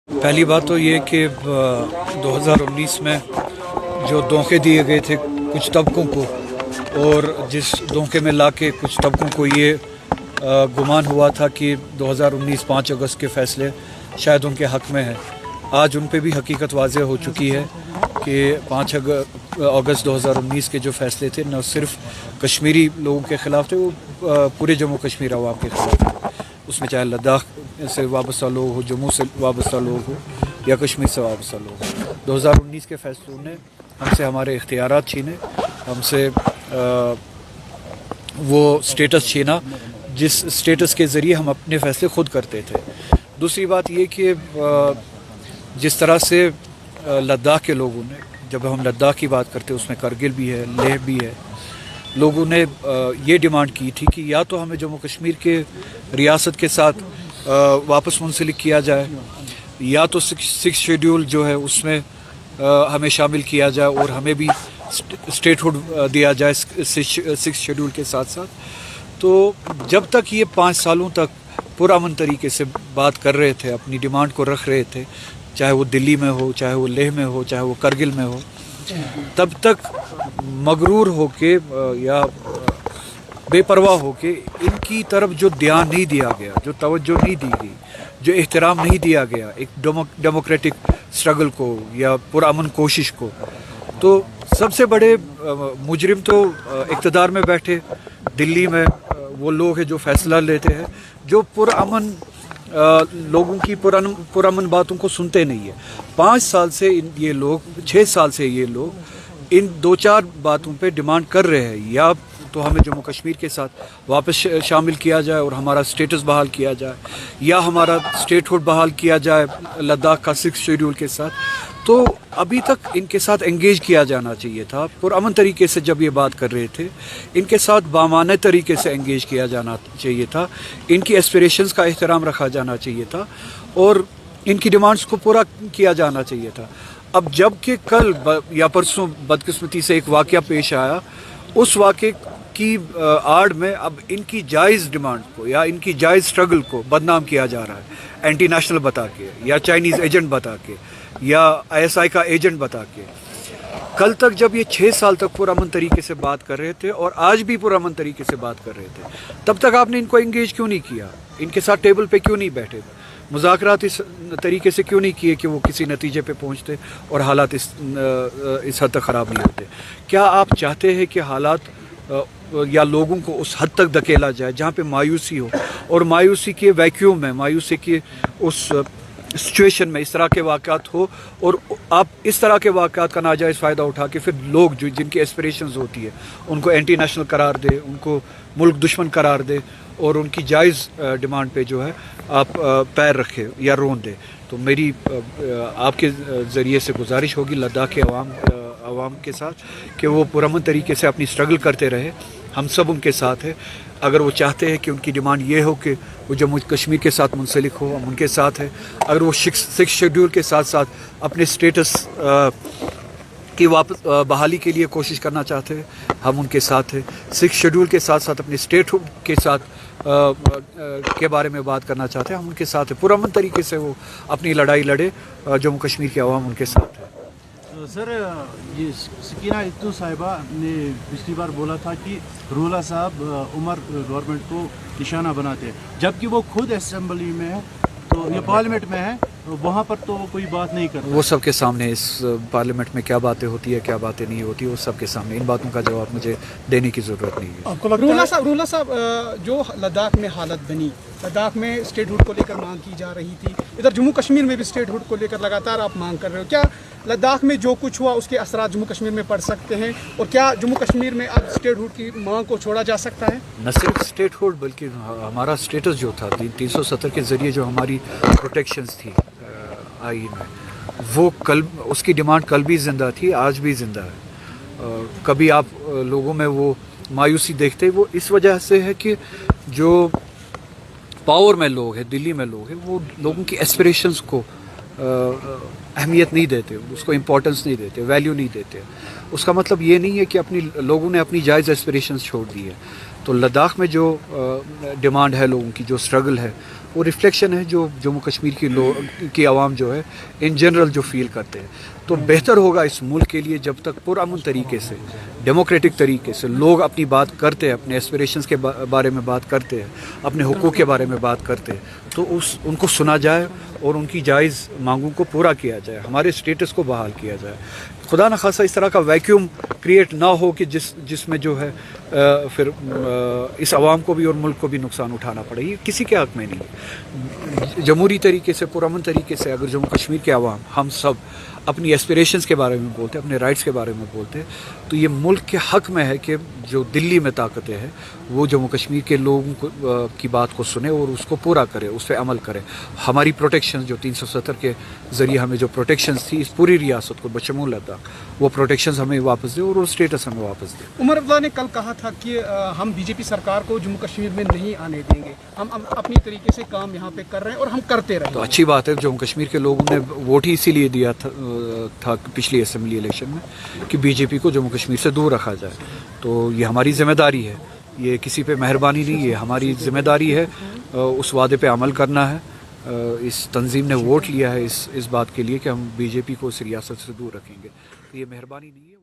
پہلی بات تو یہ کہ 2019 میں جو دھوکے دیے گئے تھے کچھ طبقوں کو، اور جس دھوکے میں لا کے کچھ طبقوں کو یہ گمان ہوا تھا کہ 2019 5 اگست کے فیصلے شاید ان کے حق میں ہیں، آج ان پہ بھی حقیقت واضح ہو چکی ہے کہ 5 اگست 2019 کے جو فیصلے تھے نہ صرف کشمیری لوگوں کے خلاف تھے، وہ پورے جموں کشمیر عوام کے خلاف تھے۔ اس میں چاہے لداخ سے وابستہ لوگ ہو، جموں سے وابستہ لوگ ہو یا کشمیر سے وابستہ لوگ ہو۔ 2019 کے فیصلوں نے ہم سے ہمارے اختیارات چھینے، ہم سے وہ سٹیٹس چھینا جس سٹیٹس کے ذریعے ہم اپنے فیصلے خود کرتے تھے۔ دوسری بات یہ کہ جس طرح سے لداخ کے لوگوں نے، جب ہم لداخ کی بات کرتے اس میں کرگل بھی ہے، لیہ بھی ہے، لوگوں نے یہ ڈیمانڈ کی تھی کہ یا تو ہمیں جموں کشمیر کے ریاست کے ساتھ واپس منسلک کیا جائے، یا تو 6 شیڈول جو ہے اس میں ہمیں شامل کیا جائے اور ہمیں بھی اسٹیٹ ہوڈ دیا جائے 6 شیڈول کے ساتھ ساتھ۔ تو جب تک یہ 5 سالوں تک پرامن طریقے سے بات کر رہے تھے، اپنی ڈیمانڈ کو رکھ رہے تھے، چاہے وہ دلی میں ہو، چاہے وہ لیہ میں ہو، چاہے وہ کرگل میں ہو، تب تک مغرور ہو کے یا بے پرواہ ہو کے ان کی طرف جو دھیان نہیں دیا گیا، جو توجہ نہیں دی گئی، جو احترام نہیں دیا گیا ایک ڈیموکریٹک اسٹرگل کو یا پرامن کوشش کو، تو سب سے بڑے مجرم تو اقتدار میں بیٹھے دلی میں وہ لوگ ہیں جو فیصلہ لیتے ہیں، جو پرامن لوگوں کی پرامن باتوں کو سنتے نہیں ہیں۔ 5 سال سے یہ لوگ، 6 سال سے یہ لوگ ان 2-4 باتوں پہ ڈیمانڈ کر رہے ہیں، یا تو ہمیں جموں کشمیر کے ساتھ واپس شامل کیا جائے اور ہمارا سٹیٹس بحال کیا جائے، یا ہمارا اسٹیٹ ہوڈ بحال کیا جائے لداخ کا 6 شیڈول کے ساتھ۔ تو ابھی تک ان کے ساتھ انگیج کیا جانا چاہیے تھا، پرامن طریقے سے جب یہ بات کر رہے تھے ان کے ساتھ بامانہ طریقے سے انگیج کیا جانا چاہیے تھا، ان کی ایسپریشنز کا احترام رکھا جانا چاہیے تھا اور ان کی ڈیمانڈز کو پورا کیا جانا چاہیے تھا۔ اب جب کہ کل یا پرسوں بدقسمتی سے ایک واقعہ پیش آیا، اس واقعے کی آڑ میں اب ان کی جائز ڈیمانڈ کو یا ان کی جائز اسٹرگل کو بدنام کیا جا رہا ہے، اینٹی نیشنل بتا کے یا چائنیز ایجنٹ بتا کے یا ISI کا ایجنٹ بتا کے۔ کل تک جب یہ 6 سال تک پرامن طریقے سے بات کر رہے تھے اور آج بھی پرامن طریقے سے بات کر رہے تھے، تب تک آپ نے ان کو انگیج کیوں نہیں کیا؟ ان کے ساتھ ٹیبل پہ کیوں نہیں بیٹھے؟ مذاکرات اس طریقے سے کیوں نہیں کیے کہ وہ کسی نتیجے پہ پہنچتے اور حالات اس حد تک خراب نہیں ہوتے؟ کیا آپ چاہتے ہیں کہ حالات یا لوگوں کو اس حد تک دھکیلا جائے جہاں پہ مایوسی ہو، اور مایوسی کے ویکیوم میں، مایوسی کے اس سچویشن میں اس طرح کے واقعات ہو، اور آپ اس طرح کے واقعات کا ناجائز فائدہ اٹھا کے پھر لوگ جن کی ایسپریشنز ہوتی ہے ان کو اینٹی نیشنل قرار دے، ان کو ملک دشمن قرار دے اور ان کی جائز ڈیمانڈ پہ جو ہے آپ پیر رکھے یا رون دے؟ تو میری آپ کے ذریعے سے گزارش ہوگی لداخ کے عوام کے ساتھ کہ وہ پرامن طریقے سے اپنی اسٹرگل کرتے رہے، ہم سب ان کے ساتھ ہیں۔ اگر وہ چاہتے ہیں کہ ان کی ڈیمانڈ یہ ہو کہ وہ جموں کشمیر کے ساتھ منسلک ہو، ہم ان کے ساتھ ہیں۔ اگر وہ 6 شیڈول کے ساتھ ساتھ اپنے سٹیٹس کی واپس بحالی کے لیے کوشش کرنا چاہتے ہیں، ہم ان کے ساتھ ہیں۔ 6 شیڈول کے ساتھ ساتھ اپنے اسٹیٹ ہوڈ کے ساتھ کے بارے میں بات کرنا چاہتے ہیں، ہم ان کے ساتھ ہیں۔ پرامن طریقے سے وہ اپنی لڑائی لڑے، جموں کشمیر کے عوام ان کے ساتھ ہے۔ سر، یہ سکینہ اتو صاحبہ نے پچھلی بار بولا تھا کہ رولا صاحب عمر گورنمنٹ کو نشانہ بناتے ہیں، جبکہ وہ خود اسمبلی میں ہے، تو یہ پارلیمنٹ میں ہے، وہاں پر تو کوئی بات نہیں کرتا۔ وہ سب کے سامنے اس پارلیمنٹ میں کیا باتیں ہوتی ہے، کیا باتیں نہیں ہوتی، وہ سب کے سامنے، ان باتوں کا جواب مجھے دینے کی ضرورت نہیں ہے۔ رولا صاحب، جو لداخ میں حالت بنی، لداخ میں اسٹیٹ ہوڈ کو لے کر مانگ کی جا رہی تھی، ادھر جموں کشمیر میں بھی اسٹیٹ ہوڈ کو لے کر لگاتار آپ مانگ کر رہے ہو، کیا لداخ میں جو کچھ ہوا اس کے اثرات جموں کشمیر میں پڑ سکتے ہیں، اور کیا جموں کشمیر میں اب اسٹیٹ ہوڈ کی مانگ کو چھوڑا جا سکتا ہے؟ نہ صرف اسٹیٹ ہوڈ بلکہ ہمارا اسٹیٹس جو تھا 370 کے ذریعے جو ہماری پروٹیکشنز تھی آئین میں، وہ کل اس کی ڈیمانڈ کل بھی زندہ تھی، آج بھی زندہ ہے۔ کبھی آپ لوگوں میں وہ مایوسی دیکھتے، وہ اس وجہ سے ہے کہ جو پاور میں لوگ ہیں، دلی میں لوگ ہیں، وہ لوگوں کی ایسپریشنز کو اہمیت نہیں دیتے، اس کو امپورٹنس نہیں دیتے، ویلیو نہیں دیتے۔ اس کا مطلب یہ نہیں ہے کہ لوگوں نے اپنی جائز ایسپریشنز چھوڑ دی ہے۔ تو لداخ میں جو ڈیمانڈ ہے لوگوں کی، جو اسٹرگل ہے، وہ ریفلیکشن ہے جو جموں کشمیر کی عوام جو ہے ان جنرل جو فیل کرتے ہیں. تو بہتر ہوگا اس ملک کے لیے جب تک پرامن طریقے سے ڈیموکریٹک طریقے سے لوگ اپنی بات کرتے ہیں, اپنے ایسپریشنز کے بارے میں بات کرتے ہیں, اپنے حقوق کے بارے میں بات کرتے ہیں, تو ان کو سنا جائے اور ان کی جائز مانگوں کو پورا کیا جائے, ہمارے اسٹیٹس کو بحال کیا جائے. خدا نخواستہ اس طرح کا ویکیوم کریٹ نہ ہو کہ جس میں جو ہے پھر اس عوام کو بھی اور ملک کو بھی نقصان اٹھانا پڑے. یہ کسی کے حق میں نہیں ہے. جمہوری طریقے سے پرامن طریقے سے اگر جموں کشمیر کے عوام ہم سب اپنی ایسپریشنز کے بارے میں بولتے ہیں, اپنے رائٹس کے بارے میں بولتے ہیں, تو یہ ملک کے حق میں ہے کہ جو دلی میں طاقتیں ہیں وہ جموں کشمیر کے لوگوں کی بات کو سنے اور اس کو پورا کرے, اس پہ عمل کرے. ہماری پروٹیکشنز جو 370 کے ذریعے ہمیں جو پروٹیکشنز تھی اس پوری ریاست کو بشمول لداخ, وہ پروٹیکشنز ہمیں واپس دے اور وہ اسٹیٹس ہمیں واپس دے. عمر عبداللہ نے کل کہا تھا کہ ہم بی جے پی سرکار کو جموں کشمیر میں نہیں آنے دیں گے, ہم اپنی طریقے سے کام یہاں پہ کر رہے ہیں اور ہم کرتے رہیں. تو اچھی بات ہے, جموں کشمیر کے لوگوں نے ووٹ ہی اسی لیے دیا تھا پچھلی اسمبلی الیکشن میں کہ بی جے پی کو جموں کشمیر سے دور رکھا جائے. تو یہ ہماری ذمہ داری ہے, یہ کسی پہ مہربانی نہیں, یہ ہماری ذمہ داری ہے اس وعدے پہ عمل کرنا ہے. اس تنظیم نے ووٹ لیا ہے اس بات کے لیے کہ ہم بی جے پی کو اس ریاست سے دور رکھیں گے. تو یہ مہربانی نہیں ہے.